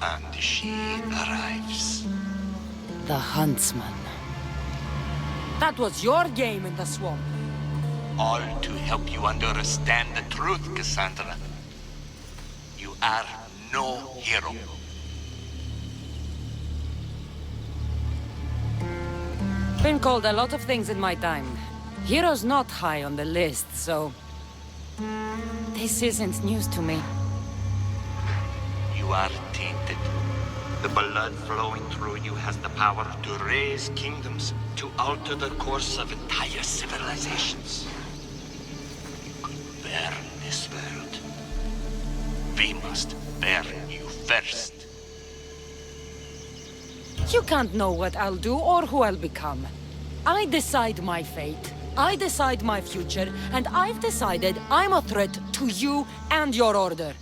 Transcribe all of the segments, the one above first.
And she arrives. The huntsman. That was your game in the swamp. All to help you understand the truth, Cassandra. You are no hero. Been called a lot of things in my time. Hero's not high on the list, so... This isn't news to me. You are tainted. The blood flowing through you has the power to raise kingdoms, to alter the course of entire civilizations. You could burn this world. We must burn you first. You can't know what I'll do or who I'll become. I decide my fate. I decide my future, and I've decided I'm a threat to you and your order.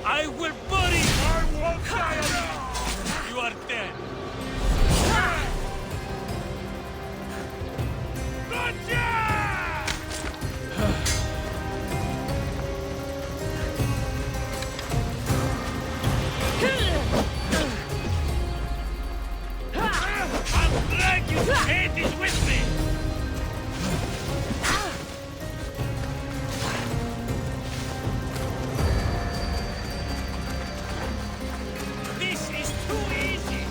I will bury you! I won't die alone! You are dead! I'll drag you to Hades with me! This is too easy!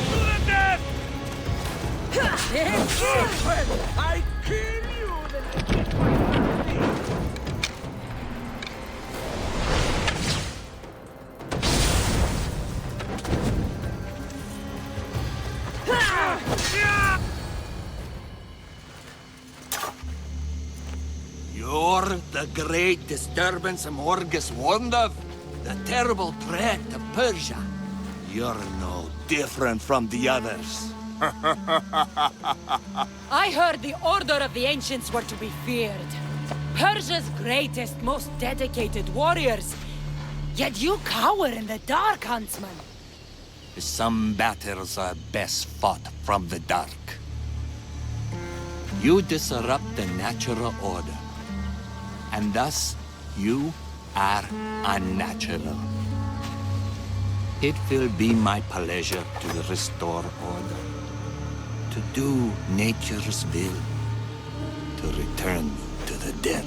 To the death! I kill you! Then I get my money! You're the great disturbance Morgus warned of. The terrible threat of Persia. You're no different from the others. I heard the order of the ancients were to be feared. Persia's greatest, most dedicated warriors. Yet you cower in the dark, huntsman. Some battles are best fought from the dark. You disrupt the natural order. And thus, you are unnatural. It will be my pleasure to restore order, to do nature's will, to return you to the dead.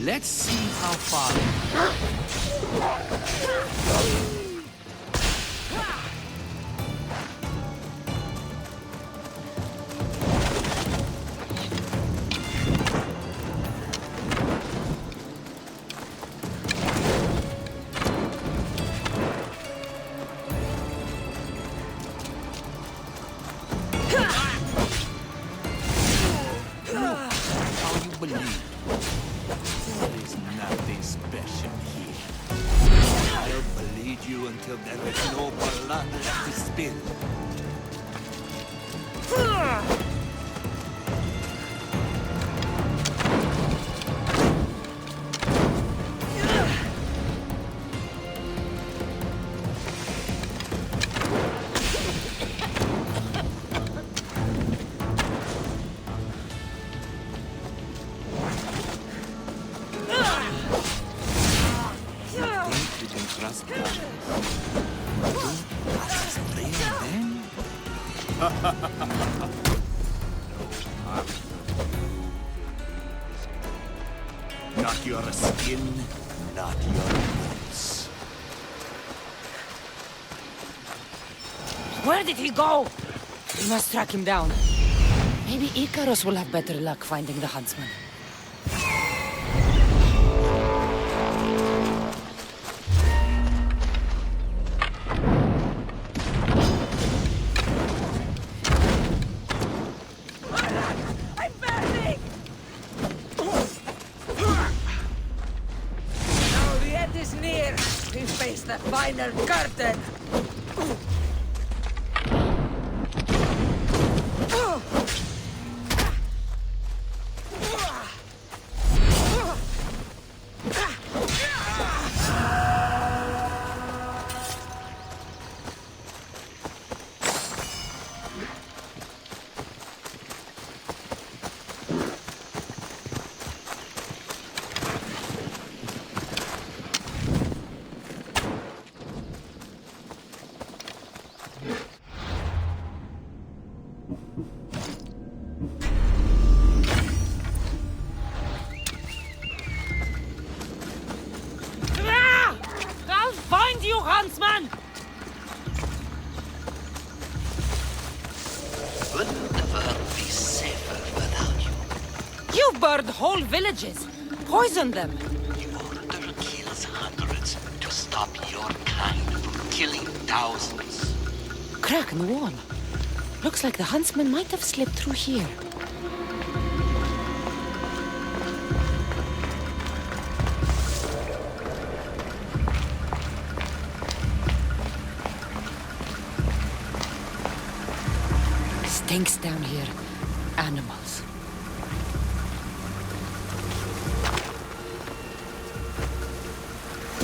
Let's see how far... believe. There is nothing special here. I'll bleed you until there is no blood left to spill. Not your skin, not your bones. Where did he go? We must track him down. Maybe Icarus will have better luck finding the huntsman. I'm burning! Now the end is near. We face the final curtain. I'll find you, huntsman! Wouldn't the world be safer without you? You've burned whole villages. Poisoned them. Your order kills hundreds to stop your kind from killing thousands. Crack in the wall. Looks like the huntsman might have slipped through here. Stinks down here. Animals.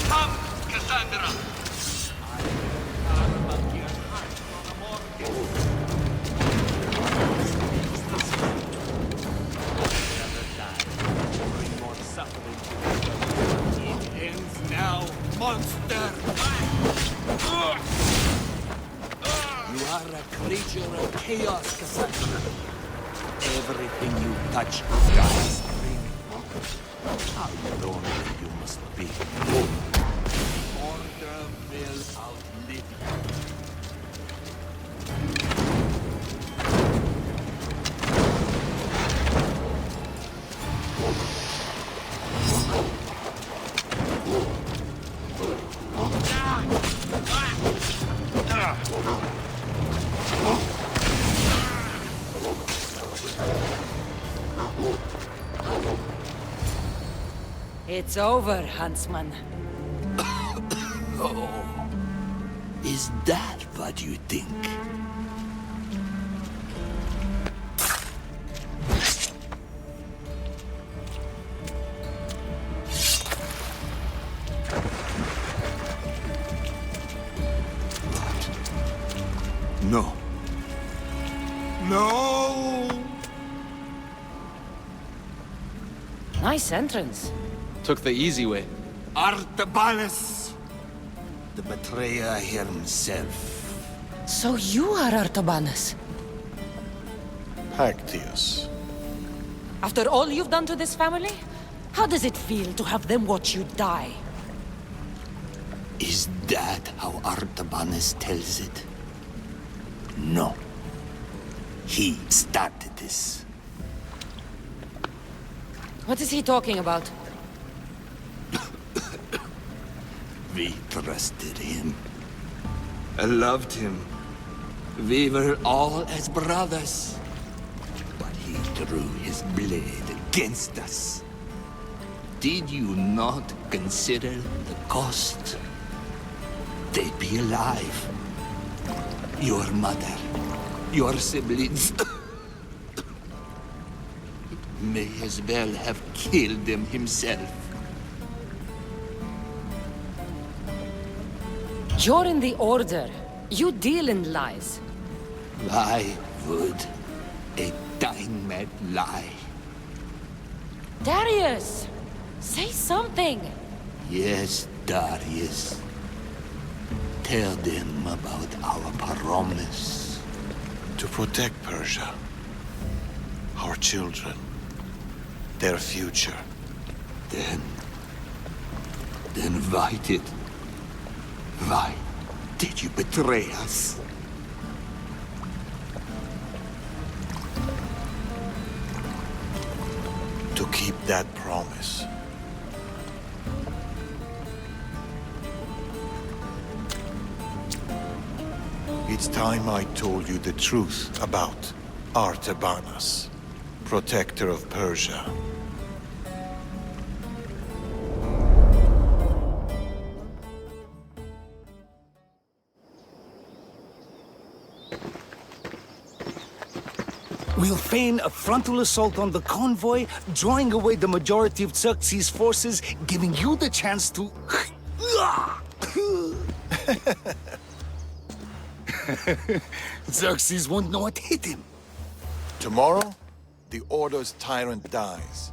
Come, Cassandra! It ends now, monster! You are a creature of chaos, Cassandra. Everything you touch dies. How lonely you must be. Order will outlive you. It's over, huntsman. Is that what you think? What? No. No! Nice entrance. Took the easy way. Artabanus! The betrayer himself. So you are Artabanus. Pactius. After all you've done to this family? How does it feel to have them watch you die? Is that how Artabanus tells it? No. He started this. What is he talking about? We trusted him. I loved him. We were all as brothers. But he drew his blade against us. Did you not consider the cost? They'd be alive. Your mother, your siblings. May as well have killed them himself. You're in the Order. You deal in lies. Why would a dying man lie? Darius! Say something! Yes, Darius. Tell them about our promise. To protect Persia. Our children. Their future. Then why did you betray us? keep that promise? It's time I told you the truth about Artabanas, protector of Persia. We'll feign a frontal assault on the convoy, drawing away the majority of Xerxes' forces, giving you the chance to... Xerxes won't know what hit him. Tomorrow, the Order's tyrant dies,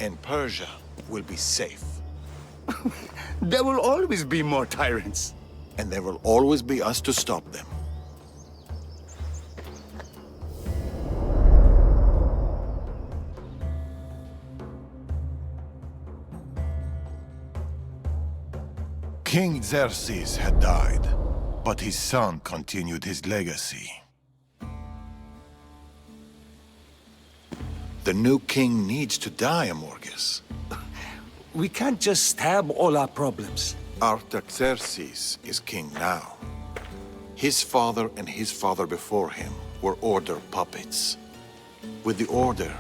and Persia will be safe. There will always be more tyrants. And there will always be us to stop them. King Xerxes had died, but his son continued his legacy. The new king needs to die, Amorges. We can't just stab all our problems. Artaxerxes is king now. His father and his father before him were Order puppets. With the Order,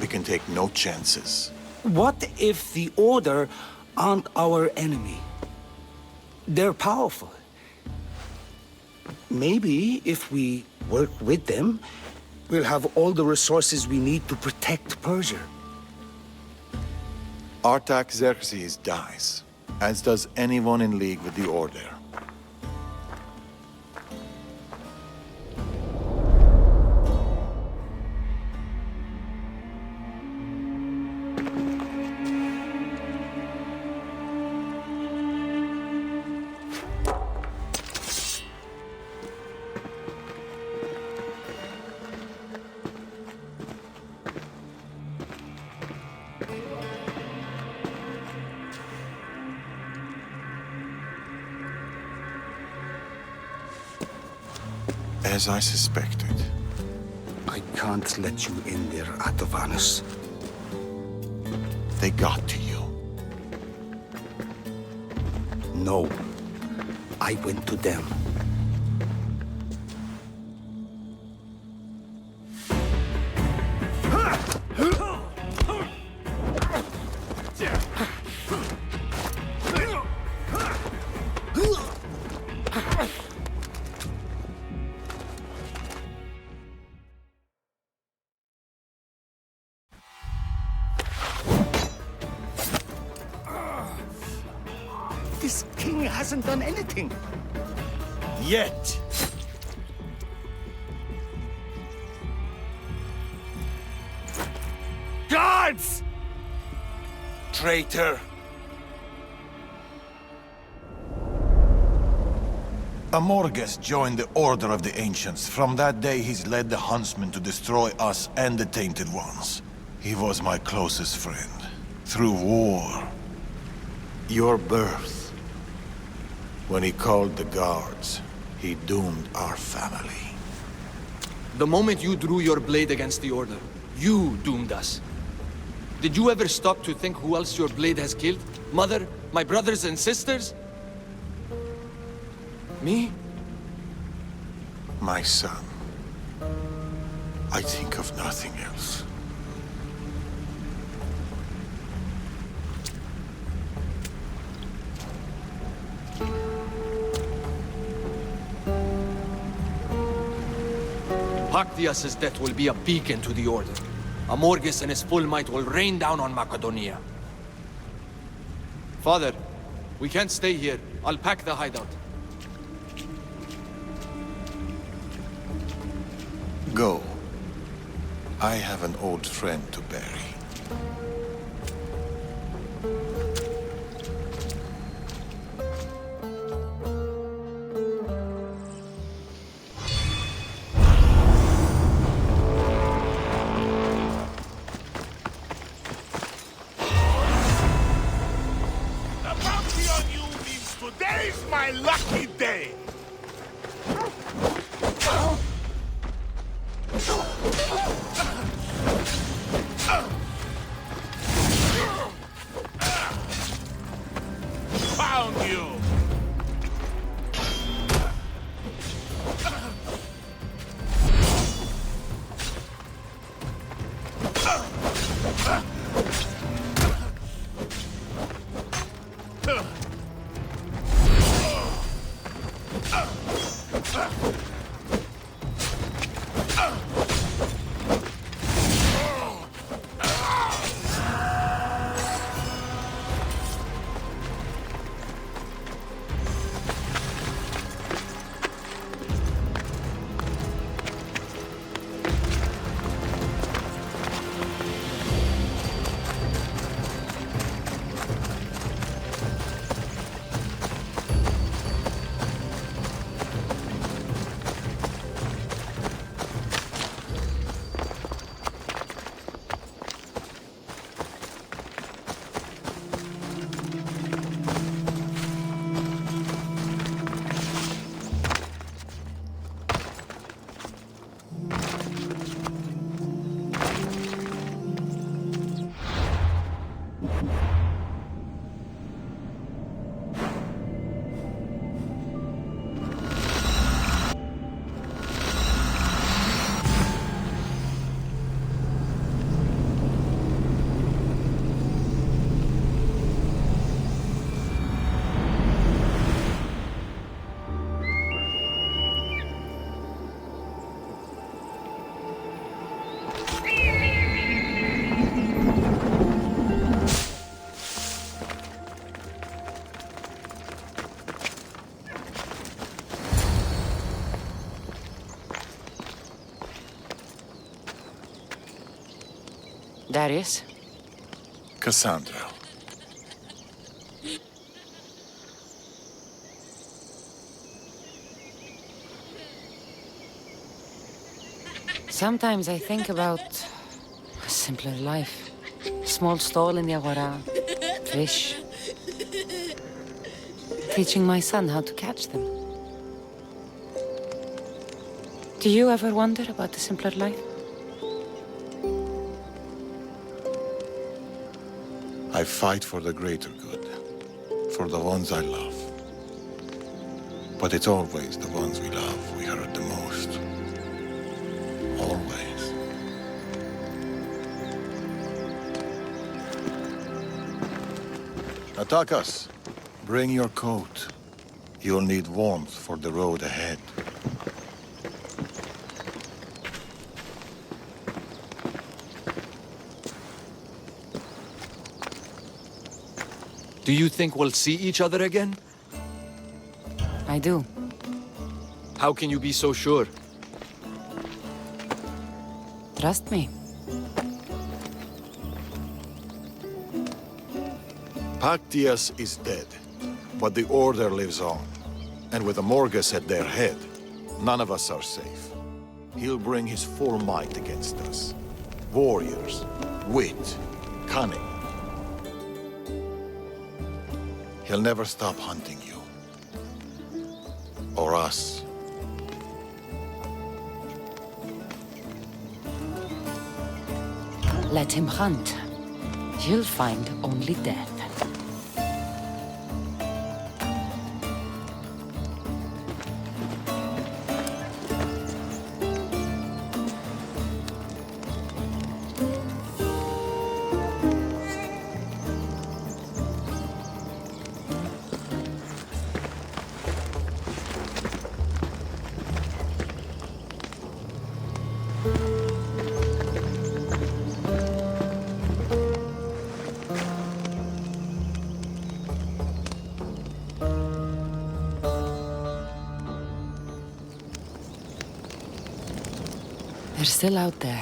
we can take no chances. What if the Order aren't our enemy? They're powerful. Maybe if we work with them, we'll have all the resources we need to protect Persia. Artaxerxes dies, as does anyone in league with the Order. As I suspected. I can't let you in there, Artabanas. They got to you. No. I went to them. This king hasn't done anything. Yet. Guards! Traitor! Amorges joined the Order of the Ancients. From that day, he's led the Huntsmen to destroy us and the Tainted Ones. He was my closest friend. Through war. Your birth. When he called the guards, he doomed our family. The moment you drew your blade against the Order, you doomed us. Did you ever stop to think who else your blade has killed? Mother, my brothers and sisters? Me? My son. I think of nothing else. Pactias's death will be a beacon to the Order. Amorges and his full might will rain down on Macedonia. Father, we can't stay here. I'll pack the hideout. Go. I have an old friend to bury. The bounty on you means today's my lucky day! Darius? Cassandra. Sometimes I think about a simpler life. Small stall in the agora, fish. Teaching my son how to catch them. Do you ever wonder about the simpler life? I fight for the greater good, for the ones I love. But it's always the ones we love we hurt the most. Always. Attack us. Bring your coat. You'll need warmth for the road ahead. Do you think we'll see each other again? I do. How can you be so sure? Trust me. Pactius is dead, but the Order lives on. And with Amorgus at their head, none of us are safe. He'll bring his full might against us. Warriors, wit, cunning. He'll never stop hunting you. Or us. Let him hunt. You'll find only death. They're still out there.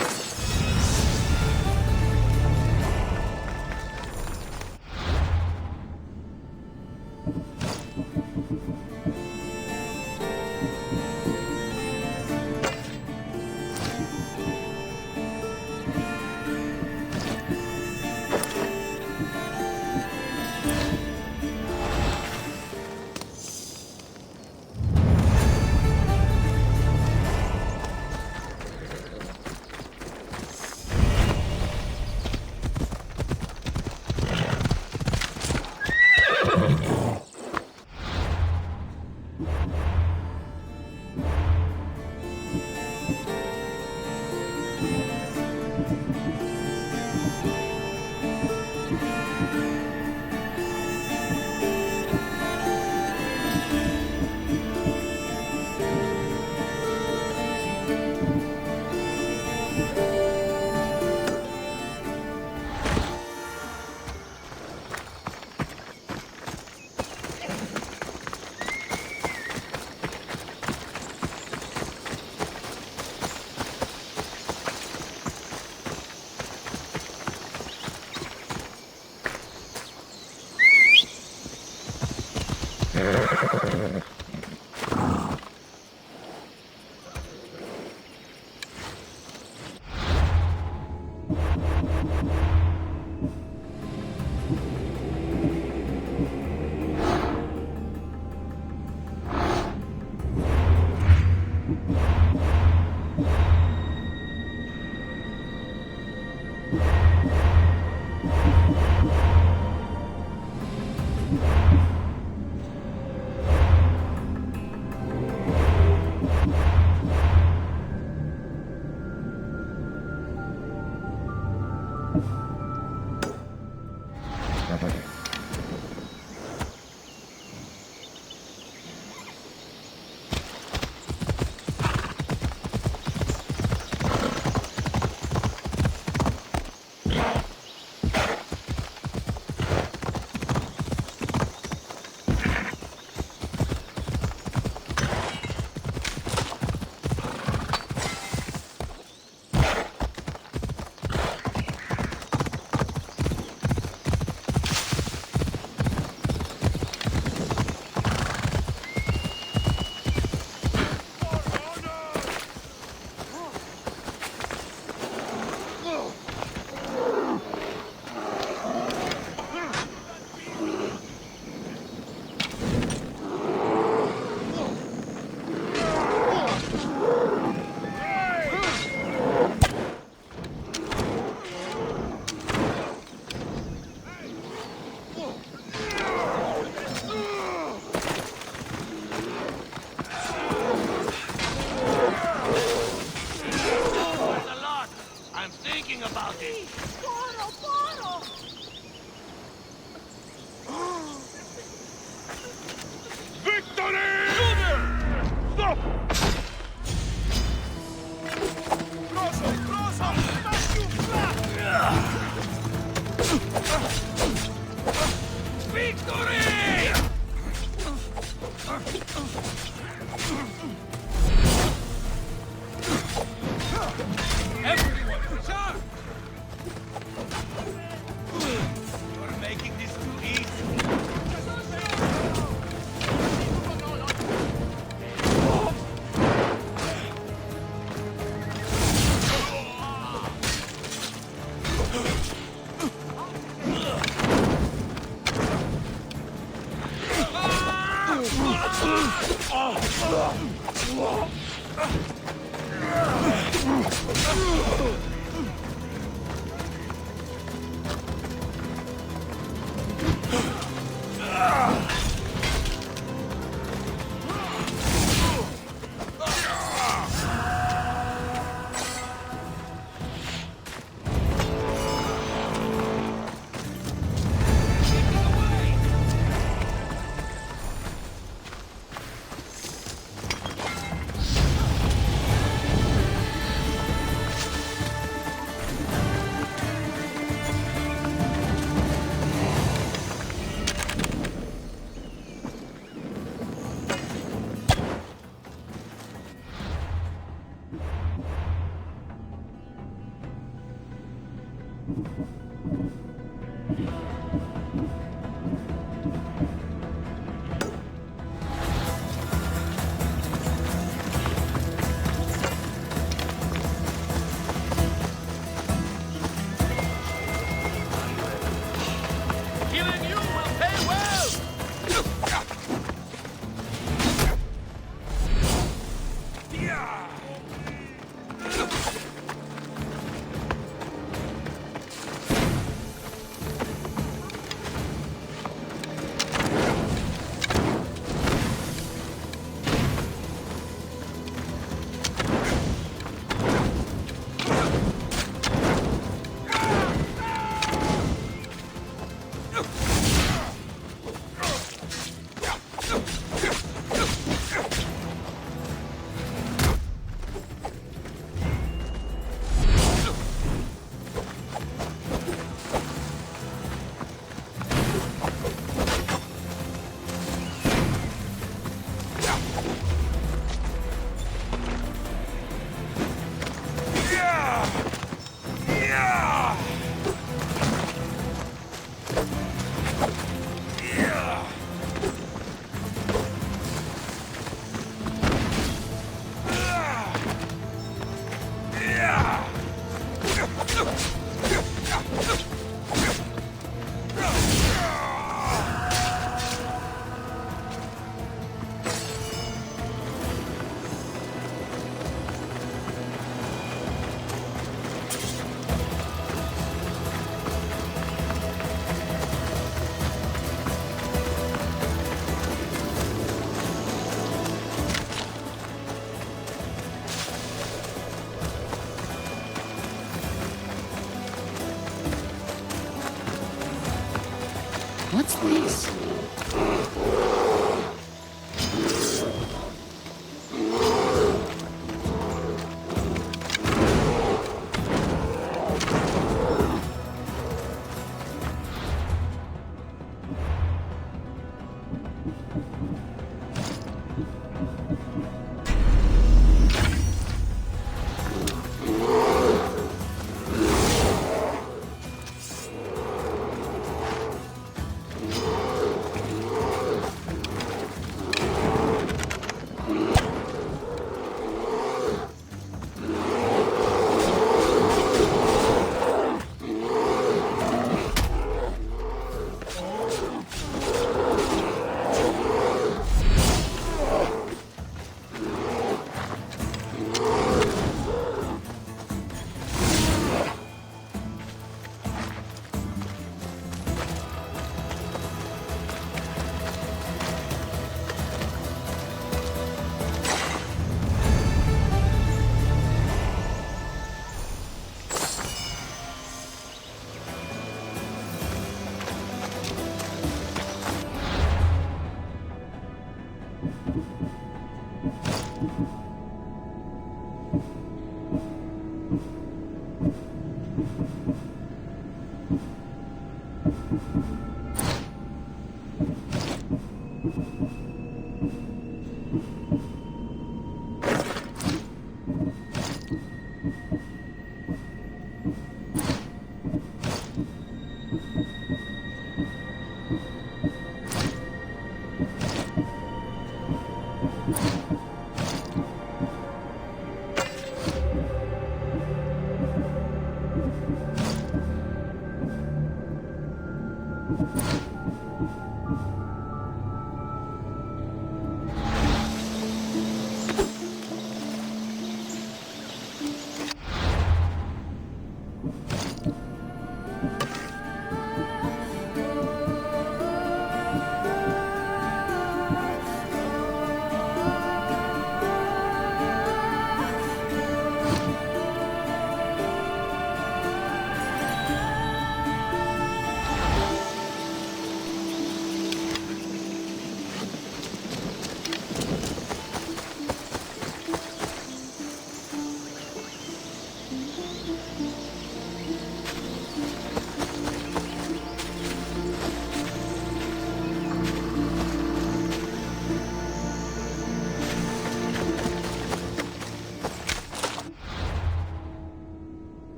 What's this?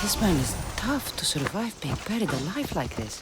This man is tough to survive being buried alive like this.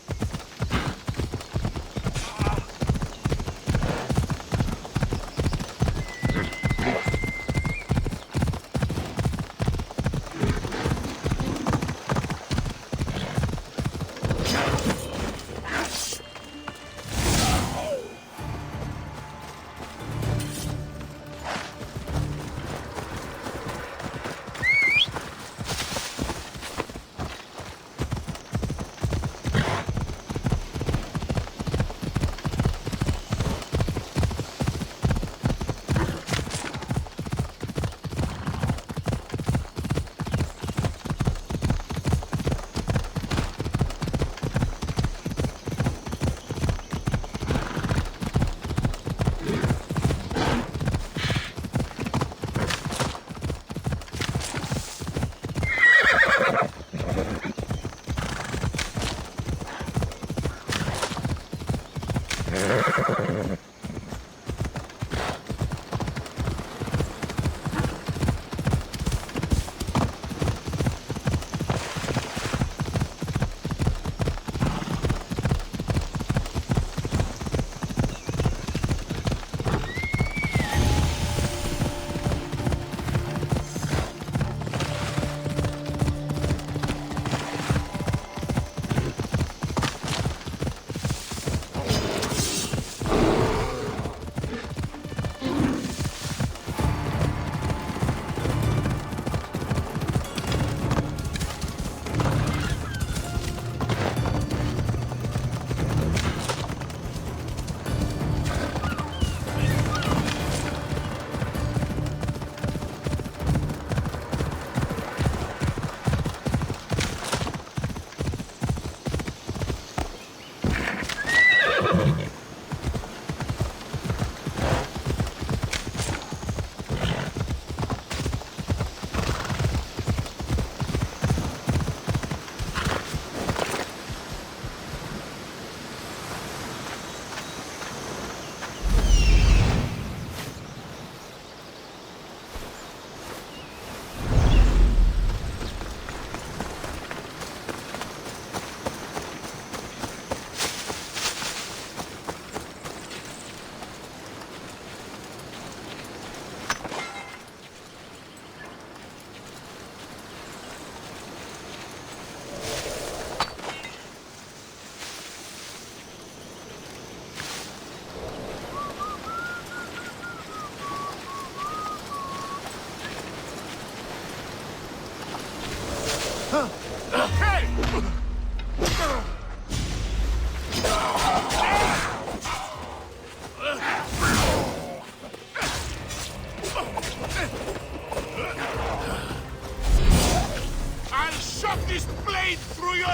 I'll shove this blade through your...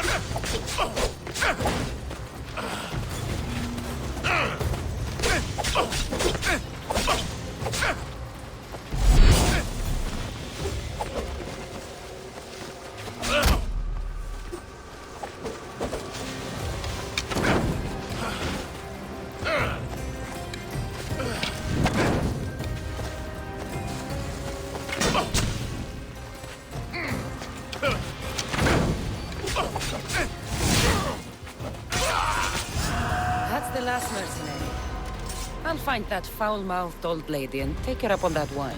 That's the last mercenary. I'll find that foul-mouthed old lady and take her up on that wine.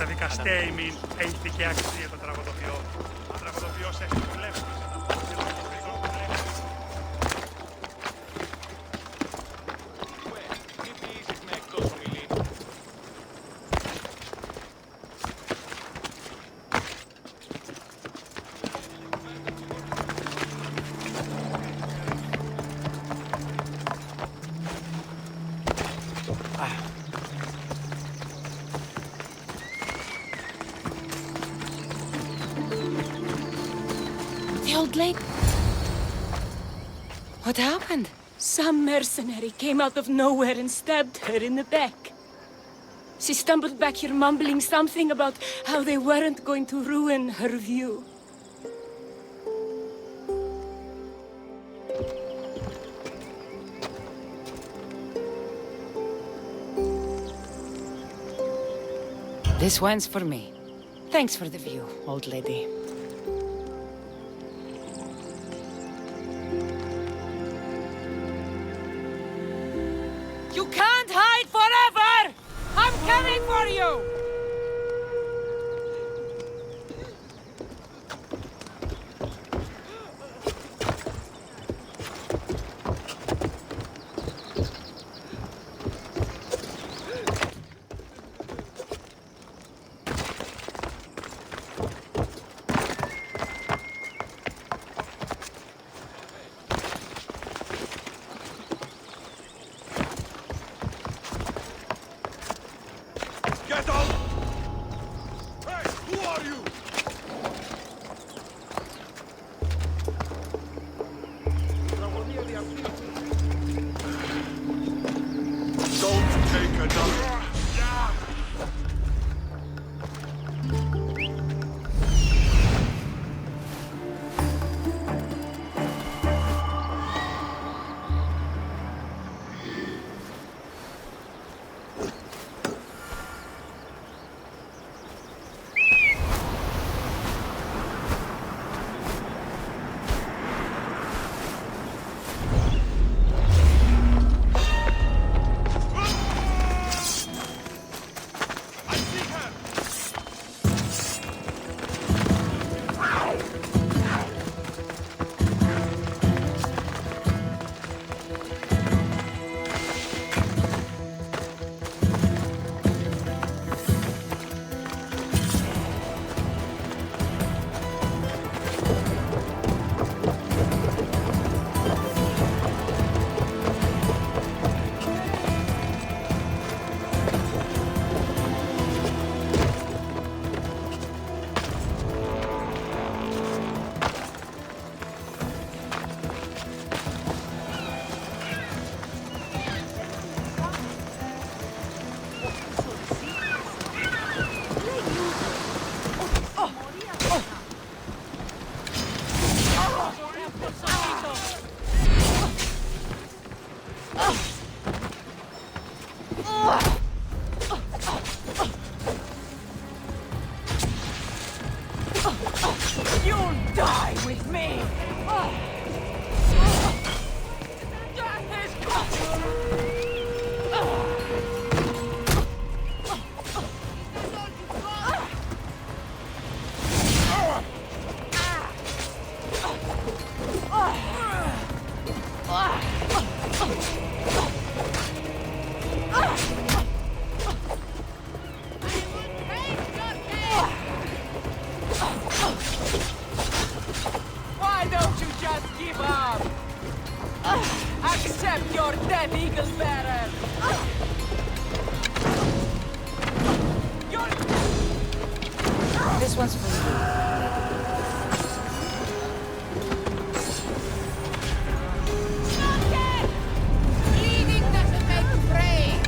καταδικαστέ ημίν, έχει και αξία το τραγωδοποιό. Ο τραγωδοποιός έχει δουλέψει. The old lady. What happened? Some mercenary came out of nowhere and stabbed her in the back. She stumbled back here mumbling something about how they weren't going to ruin her view. This one's for me. Thanks for the view, old lady. You can't hide forever! I'm coming for you! Get out! Hey, who are you? Don't take another. You'll die with me! Why don't you just give up? Accept your death, Eagle Bearer! This one's for you. Bleeding doesn't make you brave!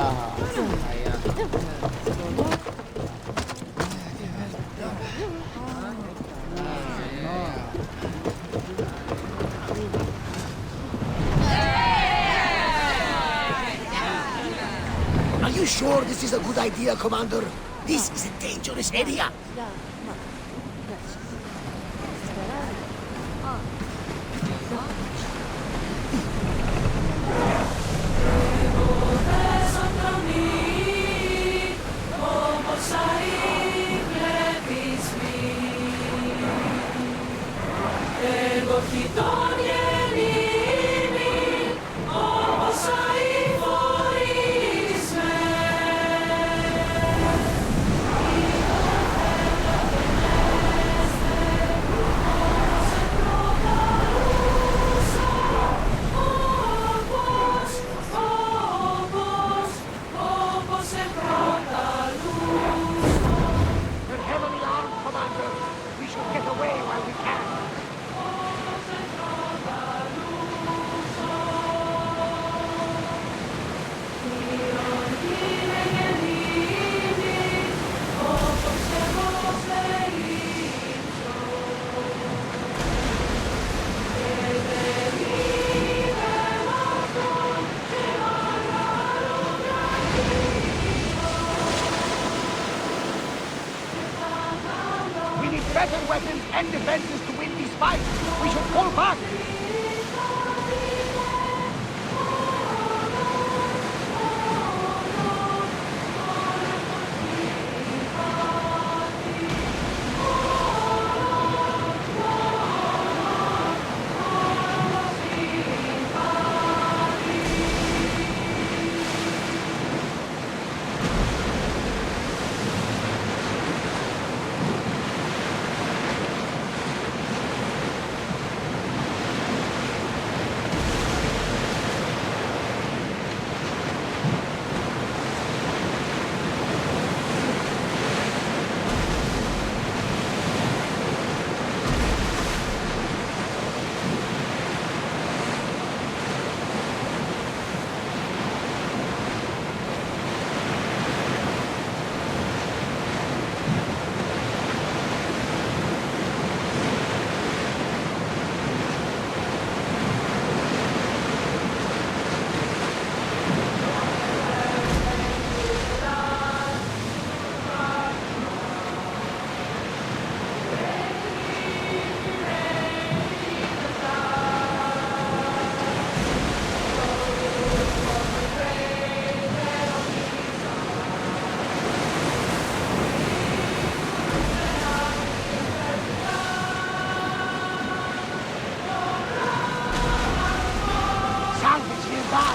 Are you sure this is a good idea, Commander? This is a dangerous area. They're heavily armed, Commander. We should get away while we can. We need better weapons and defenses to win these fights. We should fall back. Salvage nearby.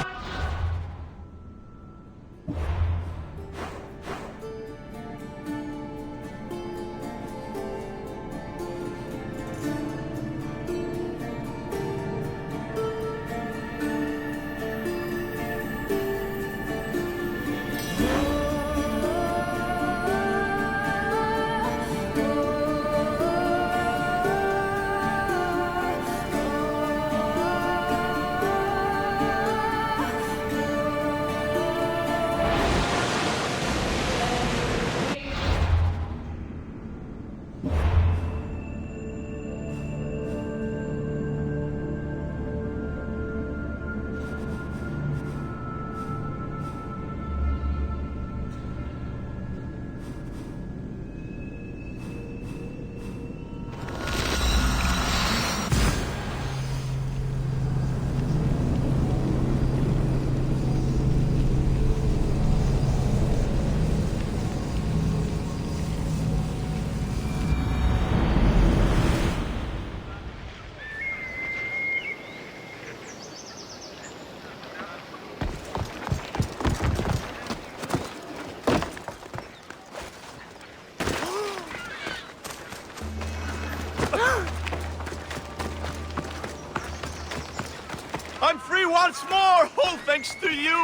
I'm free once more, all thanks to you!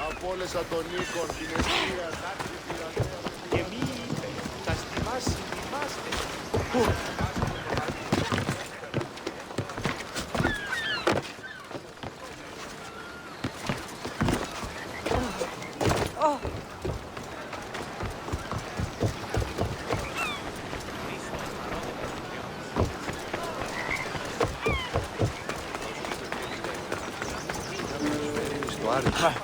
Απόλυσα τον Νίκον, την αιστεία, τάξη, τυραννία. Και μη είπε, θα στιμάσει, θυμάστε. πάρει.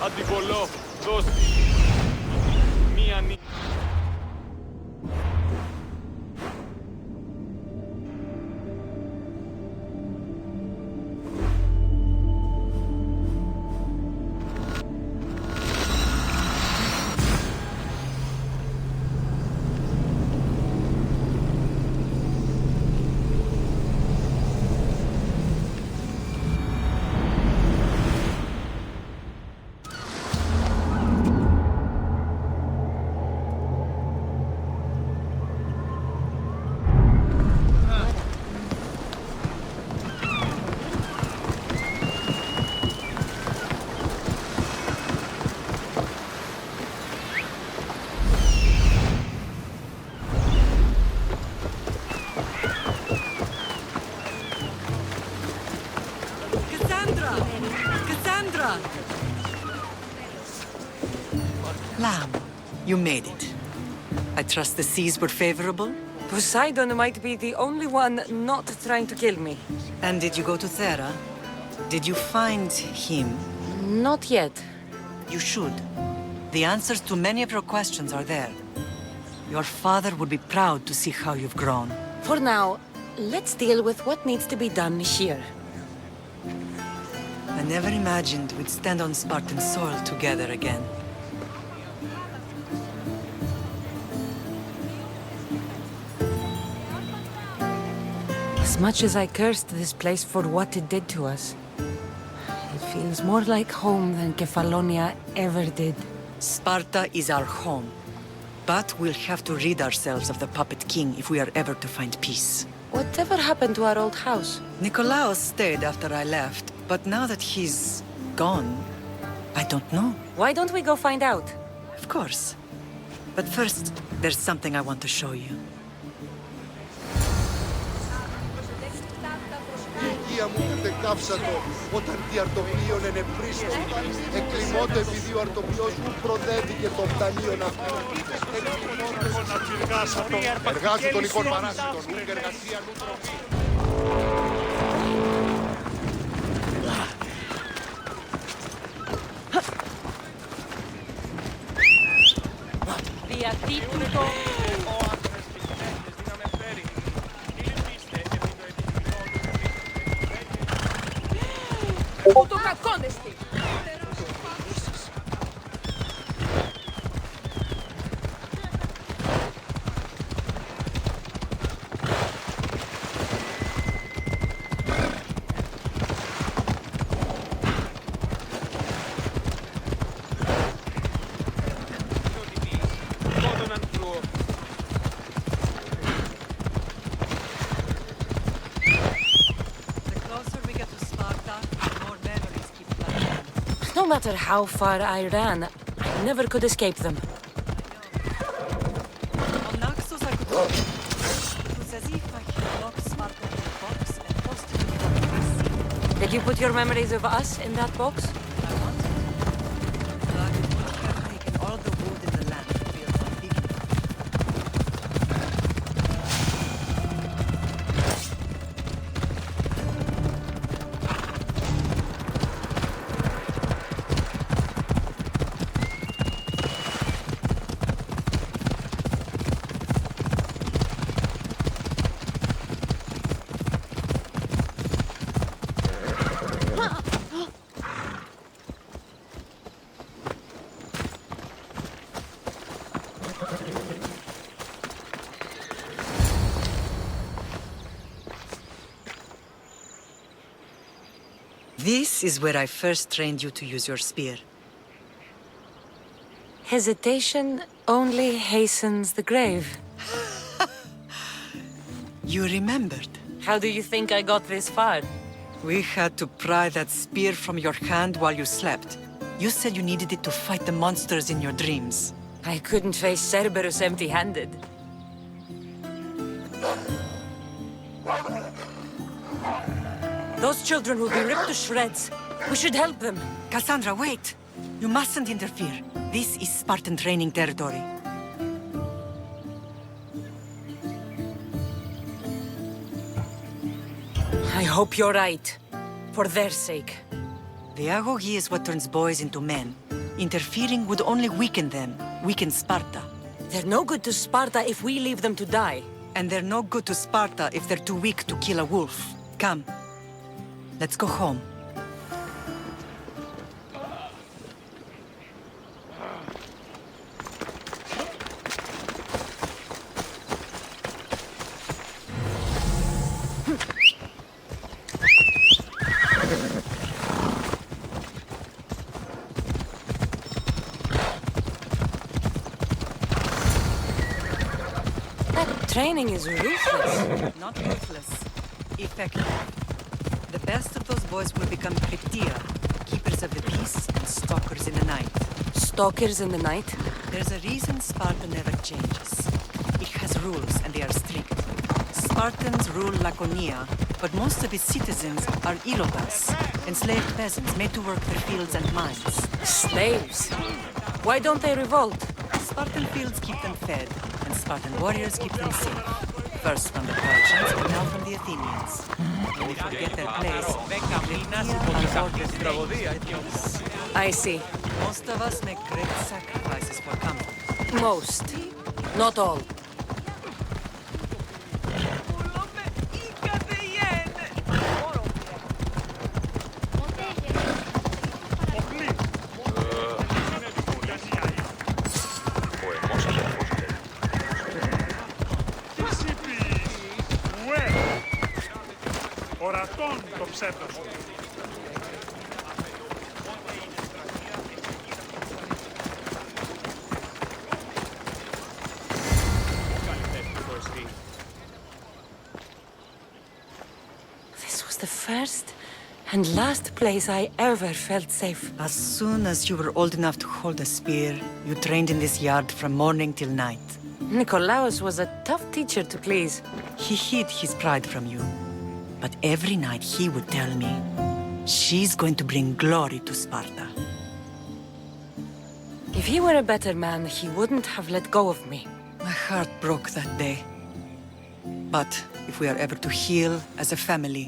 Αντιβολό, δώσ' μία νύχτα. Lamb, you made it. I trust the seas were favorable? Poseidon might be the only one not trying to kill me. And did you go to Thera? Did you find him? Not yet. You should. The answers to many of your questions are there. Your father would be proud to see how you've grown. For now, let's deal with what needs to be done here. I never imagined we'd stand on Spartan soil together again. As much as I cursed this place for what it did to us, it feels more like home than Kefalonia ever did. Sparta is our home. But we'll have to rid ourselves of the Puppet King if we are ever to find peace. Whatever happened to our old house? Nikolaos stayed after I left, but now that he's gone, I don't know. Why don't we go find out? Of course. But first, there's something I want to show you. Μου κατεκάψατο όταν τι αρτοπλίον ενεπρίστο. Εκκλιμώτο επειδή ο αρτοπλιός μου προδεύηκε το πτανίον αυτό. Εργάζω τον λοιπόν παράσιτον, ούκ εργασία νου τροφή. Διατύπωτο. Ούτω κακόνεστη! No matter how far I ran, I never could escape them. Did you put your memories of us in that box? This is where I first trained you to use your spear. Hesitation only hastens the grave. You remembered. How do you think I got this far? We had to pry that spear from your hand while you slept. You said you needed it to fight the monsters in your dreams. I couldn't face Cerberus empty-handed. Those children will be ripped to shreds. We should help them. Cassandra, wait! You mustn't interfere. This is Spartan training territory. I hope you're right. For their sake. The agoge is what turns boys into men. Interfering would only weaken them, weaken Sparta. They're no good to Sparta if we leave them to die. And they're no good to Sparta if they're too weak to kill a wolf. Come. Let's go home. That training is ruthless. Not ruthless. Effective. The best of those boys will become Cryptia, keepers of the peace and stalkers in the night. Stalkers in the night? There's a reason Sparta never changes. It has rules, and they are strict. Spartans rule Laconia, but most of its citizens are Irogas, enslaved peasants made to work their fields and mines. Slaves? Why don't they revolt? Spartan fields keep them fed, and Spartan warriors keep them safe. First from the Persians, and now from the Athenians. And if we get their place, I see. most of us make great sacrifices for comfort. Most. Not all. Ορατών το ψεύδος του. This was the first and last place I ever felt safe. As soon as you were old enough to hold a spear, you trained in this yard from morning till night. Nikolaos was a tough teacher to please. He hid his pride from you. But every night he would tell me, she's going to bring glory to Sparta. If he were a better man, he wouldn't have let go of me. My heart broke that day. But if we are ever to heal as a family,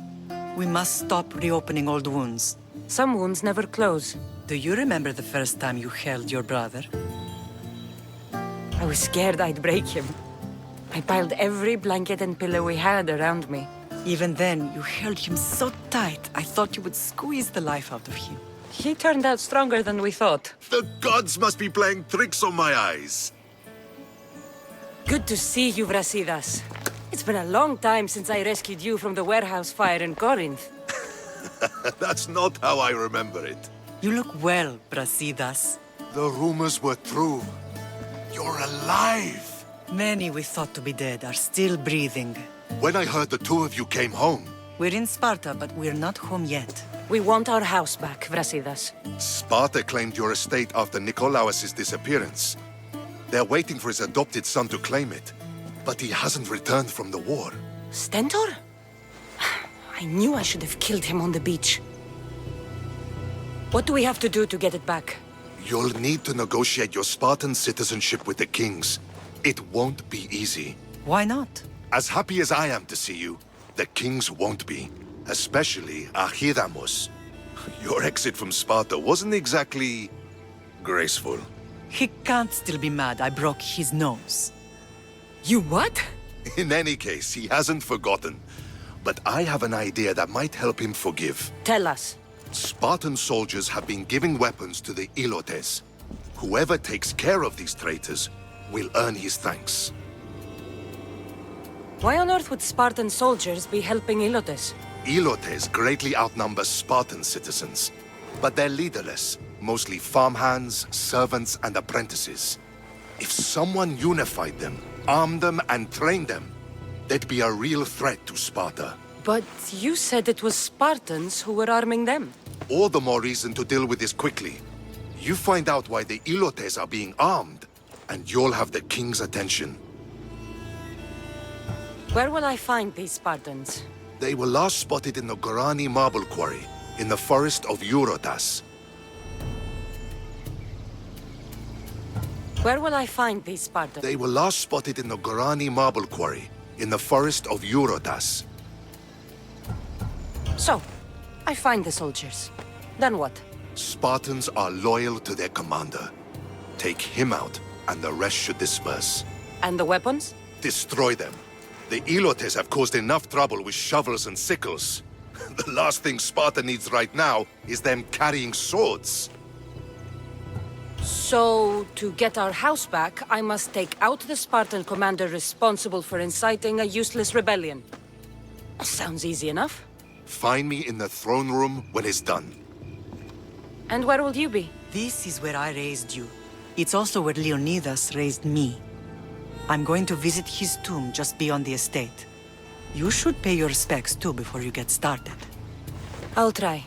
we must stop reopening old wounds. Some wounds never close. Do you remember the first time you held your brother? I was scared I'd break him. I piled every blanket and pillow we had around me. Even then, you held him so tight, I thought you would squeeze the life out of him. He turned out stronger than we thought. The gods must be playing tricks on my eyes. Good to see you, Brasidas. It's been a long time since I rescued you from the warehouse fire in Corinth. That's not how I remember it. You look well, Brasidas. The rumors were true. You're alive. Many we thought to be dead are still breathing. When I heard the two of you came home, We're in Sparta, but we're not home yet. We want our house back, Brasidas. Sparta claimed your estate after Nikolaos' disappearance. They're waiting for his adopted son to claim it, but he hasn't returned from the war. Stentor? I knew I should have killed him on the beach. What do we have to do to get it back? You'll need to negotiate your Spartan citizenship with the kings. It won't be easy. Why not? As happy as I am to see you, the kings won't be. Especially Archidamos. Your exit from Sparta wasn't exactly graceful. He can't still be mad I broke his nose. You what? In any case, he hasn't forgotten. But I have an idea that might help him forgive. Tell us. Spartan soldiers have been giving weapons to the Ilotes. Whoever takes care of these traitors will earn his thanks. Why on earth would Spartan soldiers be helping Ilotes? Ilotes greatly outnumber Spartan citizens, but they're leaderless, mostly farmhands, servants, and apprentices. If someone unified them, armed them, and trained them, they'd be a real threat to Sparta. But you said it was Spartans who were arming them. All the more reason to deal with this quickly. You find out why the Ilotes are being armed, and you'll have the king's attention. Where will I find these Spartans? They were last spotted in the Gorani marble quarry, in the forest of Eurotas. Where will I find these Spartans? They were last spotted in the Gorani marble quarry, in the forest of Eurotas. So, I find the soldiers. Then what? Spartans are loyal to their commander. Take him out, and the rest should disperse. And the weapons? Destroy them. The Ilotes have caused enough trouble with shovels and sickles. The last thing Sparta needs right now is them carrying swords. So, to get our house back, I must take out the Spartan commander responsible for inciting a useless rebellion. Sounds easy enough. Find me in the throne room when it's done. And where will you be? This is where I raised you. It's also where Leonidas raised me. I'm going to visit his tomb just beyond the estate. You should pay your respects too before you get started. I'll try.